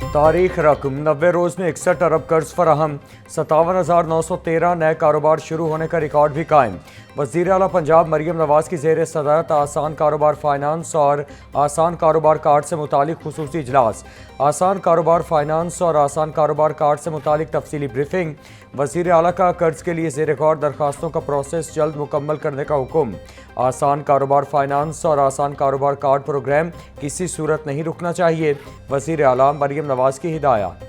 तारीख रकम 90 रोज में 61 अरब कर्ज फराहम, 57,913 नए कारोबार शुरू होने का रिकॉर्ड भी कायम। वज़ीर आला पंजाब मरियम नवाज की ज़ेर सदारत आसान कारोबार फाइनेंस और आसान कारोबार कार्ड से मुतालिक खुसूसी इजलास। आसान कारोबार फाइनेंस और आसान कारोबार कार्ड से मुतालिक तफसीली ब्रीफिंग। वज़ीर आला का कर्ज के लिए ज़ेर गौर दरखास्तों का प्रोसेस जल्द मुकम्मल करने का हुक्म। आसान कारोबार फाइनेंस और आसान कारोबार कार्ड प्रोग्राम किसी सूरत नहीं रुकना चाहिए, वज़ीर आला मरियम नवाज की हिदायत।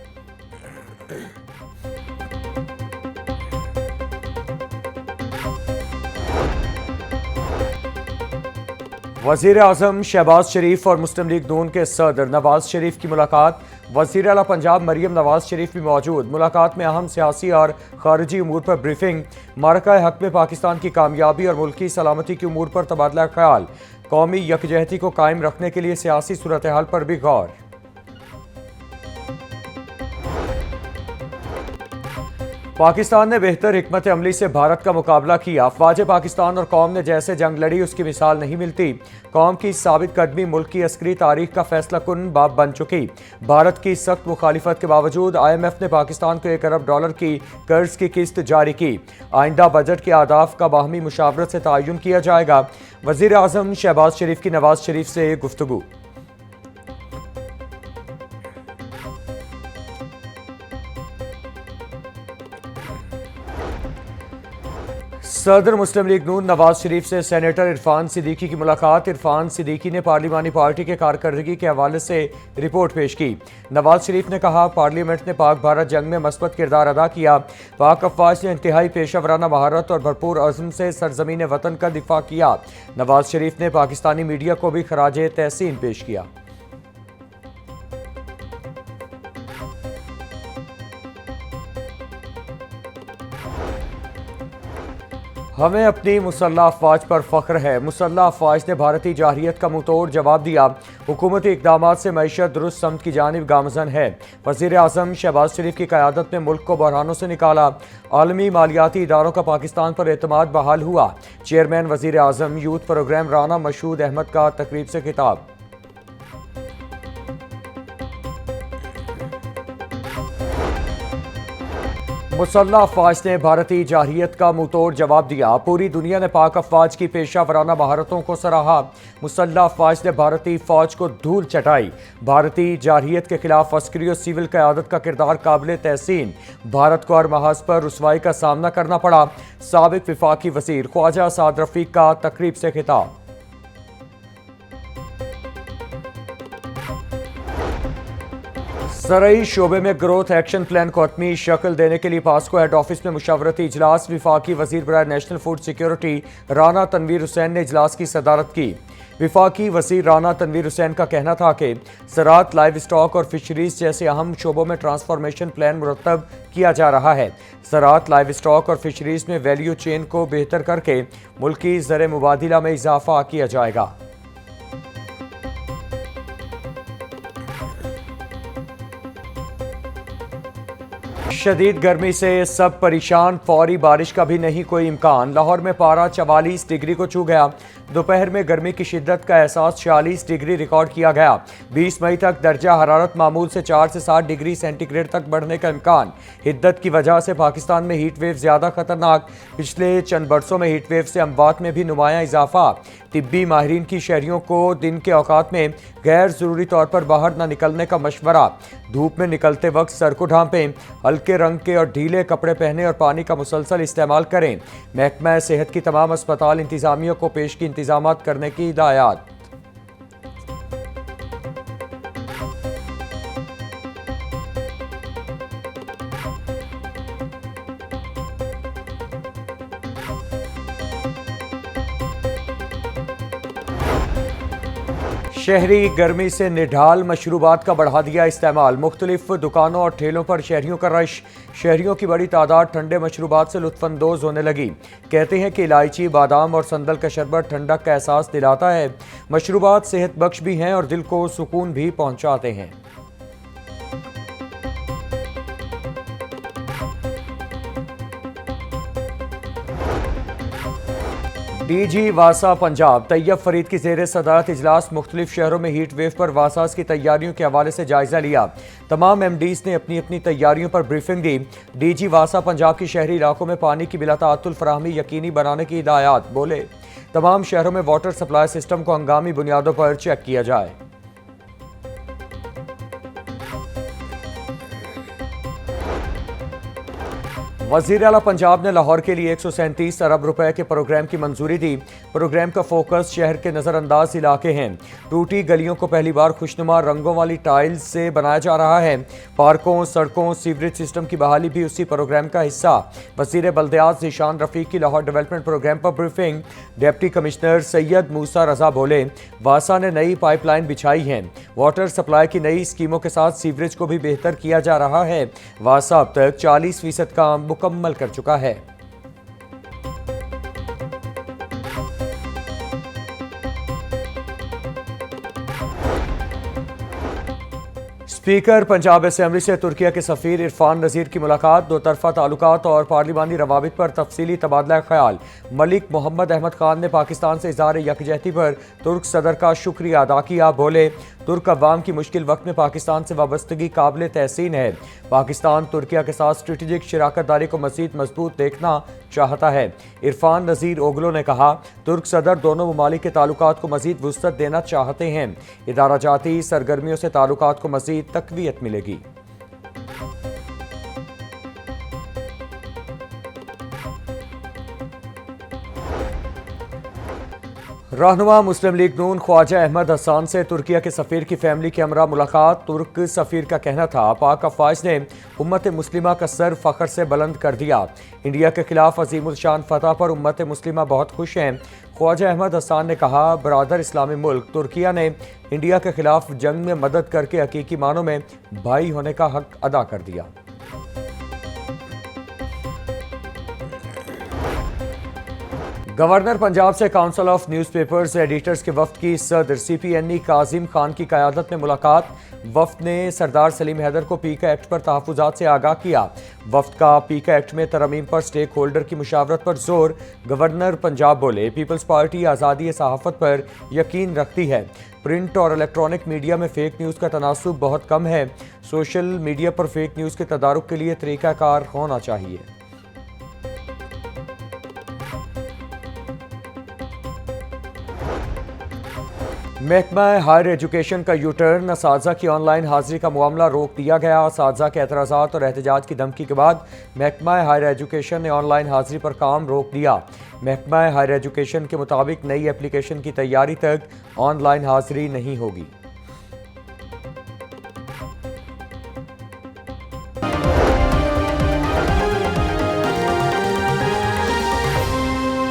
वज़ीर आज़म शहबाज शरीफ और मुस्लिम लीग नून के सदर नवाज शरीफ की मुलाकात। वज़ीर आला पंजाब मरियम नवाज शरीफ भी मौजूद। मुलाकात में अहम सियासी और खारजी उमूर पर ब्रीफिंग। मारका हक में पाकिस्तान की कामयाबी और मुल्की सलामती के उमूर पर तबादला ख्याल। कौमी यकजहती को कायम रखने के लिए सियासी सूरत हाल पर भी गौर। पाकिस्तान ने बेहतर हिकमत अमली से भारत का मुकाबला किया। अफवाज पाकिस्तान और कौम ने जैसे जंग लड़ी उसकी मिसाल नहीं मिलती। कौम की साबित कदमी मुल्क की अस्करी तारीख का फैसला कुन बाब बन चुकी। भारत की सख्त मुखालिफत के बावजूद IMF ने पाकिस्तान को $1 अरब की कर्ज की किस्त जारी की। आइंदा बजट के अहदाफ का बाहमी मुशावरत से तयन किया जाएगा। वज़ीर आज़म शहबाज शरीफ की नवाज शरीफ से गुफ्तगू। सदर मुस्लिम लीग नून नवाज शरीफ से सेनेटर इरफान सिद्दीकी की मुलाकात। इरफान सिद्दीकी ने पार्लिमानी पार्टी के कारकर्दगी के हवाले से रिपोर्ट पेश की। नवाज शरीफ ने कहा, पार्लियामेंट ने पाक भारत जंग में मस्बत किरदार अदा किया। पाक अफवाज ने इंतहाई पेशा महारत और भरपूर अज़्म से सरजमीन वतन का दिफा किया। नवाज शरीफ ने पाकिस्तानी मीडिया को भी खराज तहसीन पेश किया। हमें अपनी मुसल्लह अफवाज पर फख्र है। मुसल्लह अफवाज ने भारतीय जारहियत का मुंह तोड़ जवाब दिया। हुकूमती इक़दामात से मईशत दुरुस्त समत की जानिब गामज़न है। वज़ीर आज़म शहबाज शरीफ की क़यादत में मुल्क को बहरानों से निकाला। आलमी मालियाती इदारों का पाकिस्तान पर एतमाद बहाल हुआ। चेयरमैन वज़ीर आज़म यूथ प्रोग्राम राना मशहूद अहमद का तकरीब से खिताब। मुसल्लह अफवाज ने भारतीय जारहियत का मुंह तोड़ जवाब दिया। पूरी दुनिया ने पाक अफवाज की पेशा वराना महारतों को सराहा। मुसल्लह अफवाज ने भारतीय फौज को धूल चटाई। भारतीय जारहियत के खिलाफ अस्करी और सिविल क़यादत का किरदार काबिल तहसीन। भारत को हर महाज पर रुसवाई का सामना करना पड़ा। साबिक विफाकी वज़ीर ख्वाजा साद रफ़ीक का तकरीब से खिताब। ज़राई शोबे में ग्रोथ एक्शन प्लान को हतमी शक्ल देने के लिए पास्को हेड ऑफिस में मुशावरती इजलास। विफाकी वज़ीर बराए national food security Rana Tanveer Hussain ने इजलास की सदारत की। विफाकी वज़ीर राना तनवीर हुसैन का कहना था कि ज़राअत, लाइव स्टॉक और फिशरीज जैसे अहम शोबों में ट्रांसफॉर्मेशन प्लान मुरतब किया जा रहा है। ज़राअत, लाइव स्टॉक और फिशरीज में वैल्यू चेन को बेहतर करके मुल्की ज़र मुबादिला में इजाफा किया जाएगा। शदीद गर्मी से सब परेशान, फौरी बारिश का भी नहीं कोई इम्कान। लाहौर में पारा 44 डिग्री को छू गया। दोपहर में गर्मी की शिद्दत का एहसास 46 डिग्री रिकॉर्ड किया गया। 20 मई तक दर्जा हरारत मामूल से 4 से 7 डिग्री सेंटीग्रेड तक बढ़ने का इम्कान। हिद्दत की वजह से पाकिस्तान में हीट वेव ज़्यादा खतरनाक। पिछले चंद बरसों में हीट वेव से अमवात में भी नुमाया इजाफा। तिब्बी माहिरीन की शहरियों को दिन के औकात में गैर ज़रूरी तौर पर बाहर न निकलने का मशवरा। धूप में निकलते वक्त सर को ढांपें, हल्के रंग के और ढीले कपड़े पहने और पानी का मुसलसल इस्तेमाल करें। महकमा सेहत की तमाम अस्पताल इंतजामिया को पेश की इंतजामात करने की हिदायत। शहरी गर्मी से निढाल, मशरूबात का बढ़ा दिया इस्तेमाल। मुख्तलिफ दुकानों और ठेलों पर शहरियों का रश। शहरियों की बड़ी तादाद ठंडे मशरूबात से लुत्फानंदोज होने लगी। कहते हैं कि इलायची, बादाम और संदल का शरबत ठंडक का एहसास दिलाता है। मशरूबात सेहत बख्श भी हैं और दिल को सुकून भी पहुंचाते हैं। डीजी वासा पंजाब तैयब फरीद की ज़ेर सदारत इजलास मुख्तलिफ शहरों में हीट वेव पर वासास की तैयारियों के हवाले से जायजा लिया। तमाम एमडीज ने अपनी अपनी तैयारियों पर ब्रीफिंग दी। डीजी वासा पंजाब की शहरी इलाकों में पानी की बिलाताअतुल फराहमी यकीनी बनाने की हिदायत। बोले, तमाम शहरों में वाटर सप्लाई सिस्टम को हंगामी बुनियादों पर चेक किया जाए। वज़ीर आला पंजाब ने लाहौर के लिए 137 अरब रुपए के प्रोग्राम की मंजूरी दी। प्रोग्राम का फोकस शहर के नज़रअंदाज इलाके हैं। टूटी गलियों को पहली बार खुशनुमा रंगों वाली टाइल्स से बनाया जा रहा है। पार्कों, सड़कों, सीवरेज सिस्टम की बहाली भी उसी प्रोग्राम का हिस्सा। वज़ीर बल्दियात ज़ीशान रफ़ीक की लाहौर डेवलपमेंट प्रोग्राम पर ब्रीफिंग। डिप्टी कमिश्नर सैयद मूसा रजा बोले, वासा ने नई पाइपलाइन बिछाई है। वाटर सप्लाई की नई स्कीमों के साथ सीवरेज को भी बेहतर किया जा रहा है। वासा अब तक 40% काम मुकम्मल कर चुका है। स्पीकर पंजाब असेंबली से तुर्किया के सफ़ीर इरफान नज़ीर की मुलाकात। दो तरफ़ा ताल्लुकात और पार्लिमानी रवाबित पर तफसीली तबादला ख्याल। मलिक मोहम्मद अहमद खान ने पाकिस्तान से इज़हार यकजहती पर तुर्क सदर का शुक्रिया अदा किया। बोले, तुर्क अवाम की मुश्किल वक्त में पाकिस्तान से वाबस्तगी काबिल तहसीन है। पाकिस्तान तुर्किया के साथ स्ट्रेटेजिक शराकत दारी को मज़ीद मजबूत देखना चाहता है। इरफान नज़ीर ओगलो ने कहा, तुर्क सदर दोनों ममालिक के ताल्लुकात को मज़ीद वुसअत देना चाहते हैं। इदारा जाती सरगर्मियों से ताल्लुकात को मज़ीद तक़वियत मिलेगी। रहनुमा मुस्लिम लीग नून ख्वाजा अहमद हसान से तुर्किया के सफ़ीर की फैमिली के हमरा मुलाकात। तुर्क सफ़ीर का कहना था, पाक अफवाज ने उम्मत मुस्लिमा का सर फ़ख्र से बुलंद कर दिया। इंडिया के खिलाफ अजीमुल शान फतह पर उम्मत मुस्लिमा बहुत खुश हैं। ख्वाजा अहमद हसान ने कहा, बरादर इस्लामी मुल्क तुर्किया ने इंडिया के खिलाफ जंग में मदद करके हकीकी मानों में भाई होने का हक अदा कर दिया। गवर्नर पंजाब से काउंसिल ऑफ न्यूज़पेपर्स एडिटर्स के वफ्द की सदर CPNE काजिम खान की क़यादत में मुलाकात। वफ्द ने सरदार सलीम हैदर को पीका एक्ट पर तहफ़्फ़ुज़ात से आगाह किया। वफ्द का पीका एक्ट में तरमीम पर स्टेक होल्डर की मुशावरत पर जोर। गवर्नर पंजाब बोले, पीपल्स पार्टी आज़ादी सहाफ़त पर यकीन रखती है। प्रिंट और इलेक्ट्रॉनिक मीडिया में फ़ेक न्यूज़ का तनासुब बहुत कम है। सोशल मीडिया पर फ़ेक न्यूज़ के तदारुक के लिए तरीक़ाकार होना चाहिए। महकमा हायर एजुकेशन का यूटर्न। असातिज़ा की ऑनलाइन हाजिरी का मामला रोक दिया गया। असातिज़ा के एतराज़ात और एहतजाज की धमकी के बाद महकमा हायर एजुकेशन ने ऑनलाइन हाजिरी पर काम रोक दिया। महकमा हायर एजुकेशन के मुताबिक नई एप्लीकेशन की तैयारी तक ऑनलाइन हाजिरी नहीं होगी।